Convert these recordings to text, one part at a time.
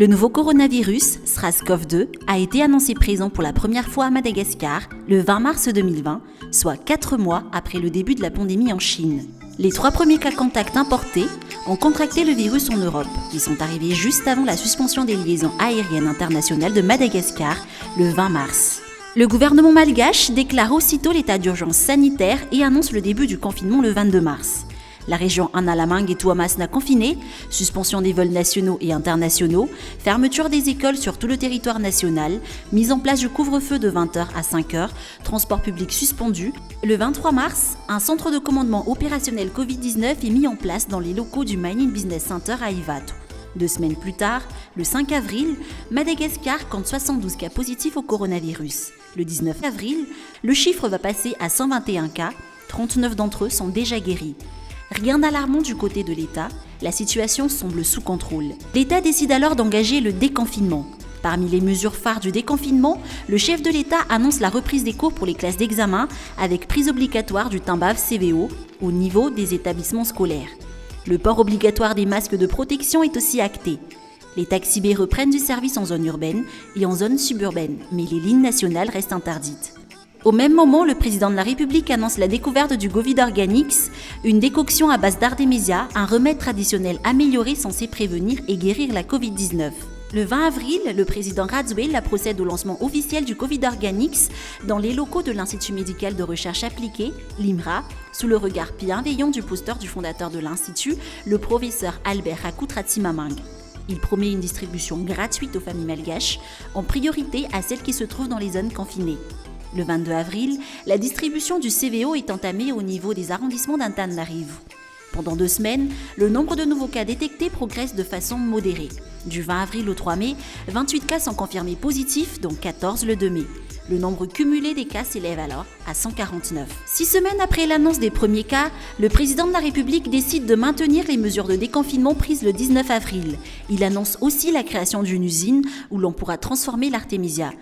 Le nouveau coronavirus, SARS-CoV-2, a été annoncé présent pour la première fois à Madagascar le 20 mars 2020, soit 4 mois après le début de la pandémie en Chine. Les 3 premiers cas contacts importés ont contracté le virus en Europe. Ils sont arrivés juste avant la suspension des liaisons aériennes internationales de Madagascar le 20 mars. Le gouvernement malgache déclare aussitôt l'état d'urgence sanitaire et annonce le début du confinement le 22 mars. La région Analamang et Tuamasna confinée, suspension des vols nationaux et internationaux, fermeture des écoles sur tout le territoire national, mise en place du couvre-feu de 20h à 5h, transport public suspendu. Le 23 mars, un centre de commandement opérationnel Covid-19 est mis en place dans les locaux du Mining Business Center à Ivato. 2 semaines plus tard, le 5 avril, Madagascar compte 72 cas positifs au coronavirus. Le 19 avril, le chiffre va passer à 121 cas, 39 d'entre eux sont déjà guéris. Rien d'alarmant du côté de l'État, la situation semble sous contrôle. L'État décide alors d'engager le déconfinement. Parmi les mesures phares du déconfinement, le chef de l'État annonce la reprise des cours pour les classes d'examen avec prise obligatoire du timbrage CVO au niveau des établissements scolaires. Le port obligatoire des masques de protection est aussi acté. Les taxis B reprennent du service en zone urbaine et en zone suburbaine, mais les lignes nationales restent interdites. Au même moment, le président de la République annonce la découverte du Covid Organics, une décoction à base d'artémisia, un remède traditionnel amélioré censé prévenir et guérir la Covid-19. Le 20 avril, le président Radziwiłł procède au lancement officiel du Covid Organics dans les locaux de l'Institut médical de recherche appliquée, l'IMRA, sous le regard bienveillant du poster du fondateur de l'Institut, le professeur Albert Rakoutratimamang. Il promet une distribution gratuite aux familles malgaches, en priorité à celles qui se trouvent dans les zones confinées. Le 22 avril, la distribution du CVO est entamée au niveau des arrondissements d'Antananarivo. Pendant 2 semaines, le nombre de nouveaux cas détectés progresse de façon modérée. Du 20 avril au 3 mai, 28 cas sont confirmés positifs, dont 14 le 2 mai. Le nombre cumulé des cas s'élève alors à 149. 6 semaines après l'annonce des premiers cas, le président de la République décide de maintenir les mesures de déconfinement prises le 19 avril. Il annonce aussi la création d'une usine où l'on pourra transformer l'artémisia.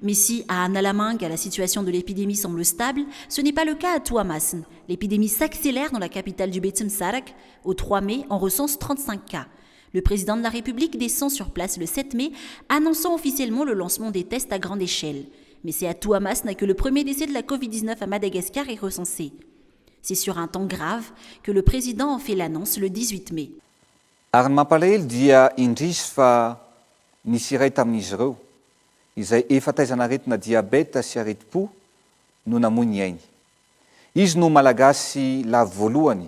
Mais si à Analamang, la situation de l'épidémie semble stable, ce n'est pas le cas à Tuamasna. L'épidémie s'accélère dans la capitale du Bétsamsarak. Au 3 mai, on recense 35 cas. Le président de la République descend sur place le 7 mai, annonçant officiellement le lancement des tests à grande échelle. Mais c'est à Tuamasna que le premier décès de la Covid-19 à Madagascar est recensé. C'est sur un temps grave que le président en fait l'annonce le 18 mai. Izay efa taizana aretina diabeta sy areti-po no namoy ny ainy. Izy no malagasy la voalohany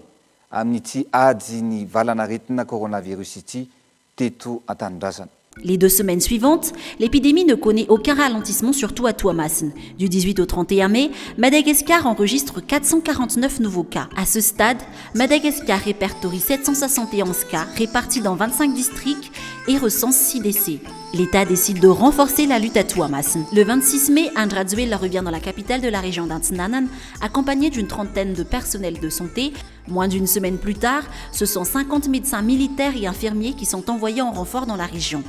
amin'ity ady ny valanaretina coronavirus ity teto an-tanindrazana. Les 2 semaines suivantes, l'épidémie ne connaît aucun ralentissement, surtout à Tuamasna. Du 18 au 31 mai, Madagascar enregistre 449 nouveaux cas. À ce stade, Madagascar répertorie 771 cas répartis dans 25 districts et recense 6 décès. L'État décide de renforcer la lutte à Tuamasna. Le 26 mai, Radziwiłł revient dans la capitale de la région d'Antinanan, accompagné d'une trentaine de personnels de santé. Moins d'une semaine plus tard, ce sont 50 médecins militaires et infirmiers qui sont envoyés en renfort dans la région.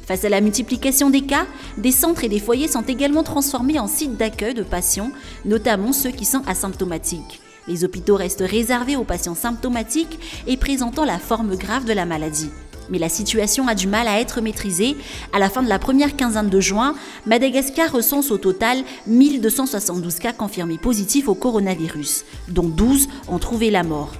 Face à la multiplication des cas, des centres et des foyers sont également transformés en sites d'accueil de patients, notamment ceux qui sont asymptomatiques. Les hôpitaux restent réservés aux patients symptomatiques et présentant la forme grave de la maladie. Mais la situation a du mal à être maîtrisée. À la fin de la première quinzaine de juin, Madagascar recense au total 1272 cas confirmés positifs au coronavirus, dont 12 ont trouvé la mort.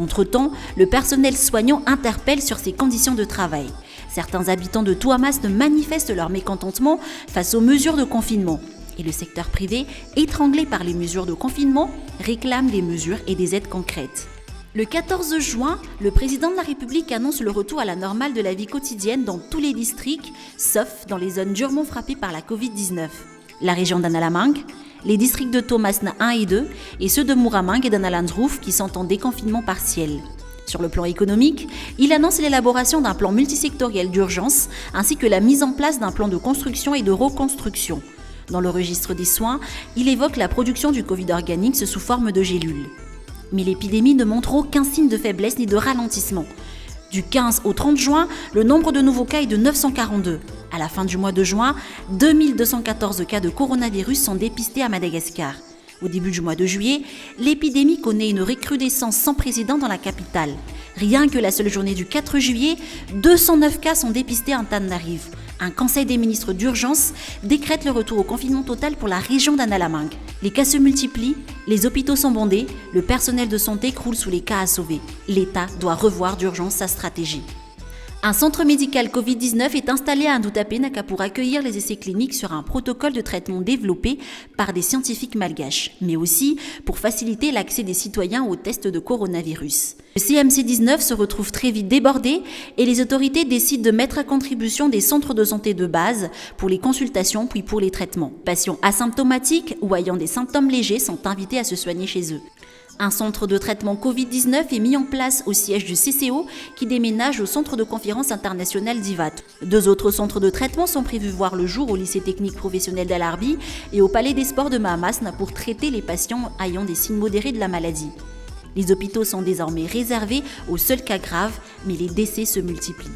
Entre-temps, le personnel soignant interpelle sur ses conditions de travail. Certains habitants de Tuamasna manifestent leur mécontentement face aux mesures de confinement. Et le secteur privé, étranglé par les mesures de confinement, réclame des mesures et des aides concrètes. Le 14 juin, le président de la République annonce le retour à la normale de la vie quotidienne dans tous les districts, sauf dans les zones durement frappées par la Covid-19. La région d'Analamang, les districts de Tuamasna 1 et 2 et ceux de Muramang et d'Analandrouf qui sont en déconfinement partiel. Sur le plan économique, il annonce l'élaboration d'un plan multisectoriel d'urgence ainsi que la mise en place d'un plan de construction et de reconstruction. Dans le registre des soins, il évoque la production du Covid Organics sous forme de gélules. Mais l'épidémie ne montre aucun signe de faiblesse ni de ralentissement. Du 15 au 30 juin, le nombre de nouveaux cas est de 942. À la fin du mois de juin, 2214 cas de coronavirus sont dépistés à Madagascar. Au début du mois de juillet, l'épidémie connaît une recrudescence sans précédent dans la capitale. Rien que la seule journée du 4 juillet, 209 cas sont dépistés en Tananarive. Un conseil des ministres d'urgence décrète le retour au confinement total pour la région d'Annalamangue. Les cas se multiplient, les hôpitaux sont bondés, le personnel de santé croule sous les cas à sauver. L'État doit revoir d'urgence sa stratégie. Un centre médical Covid-19 est installé à Ndoutapé-Naka pour accueillir les essais cliniques sur un protocole de traitement développé par des scientifiques malgaches, mais aussi pour faciliter l'accès des citoyens aux tests de coronavirus. Le CMC-19 se retrouve très vite débordé et les autorités décident de mettre à contribution des centres de santé de base pour les consultations puis pour les traitements. Patients asymptomatiques ou ayant des symptômes légers sont invités à se soigner chez eux. Un centre de traitement Covid-19 est mis en place au siège du CCO qui déménage au centre de conférence international d'Ivat. 2 autres centres de traitement sont prévus voir le jour au lycée technique professionnel d'Alarbi et au palais des sports de Mahamasna pour traiter les patients ayant des signes modérés de la maladie. Les hôpitaux sont désormais réservés aux seuls cas graves, mais les décès se multiplient.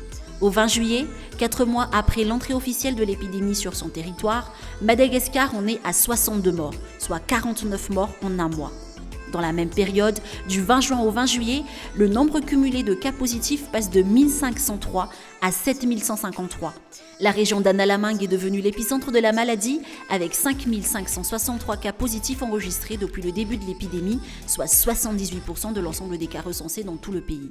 Au 20 juillet, 4 mois après l'entrée officielle de l'épidémie sur son territoire, Madagascar en est à 62 morts, soit 49 morts en un mois. Dans la même période, du 20 juin au 20 juillet, le nombre cumulé de cas positifs passe de 1503 à 7153. La région d'Annalamangue est devenue l'épicentre de la maladie, avec 5563 cas positifs enregistrés depuis le début de l'épidémie, soit 78% de l'ensemble des cas recensés dans tout le pays.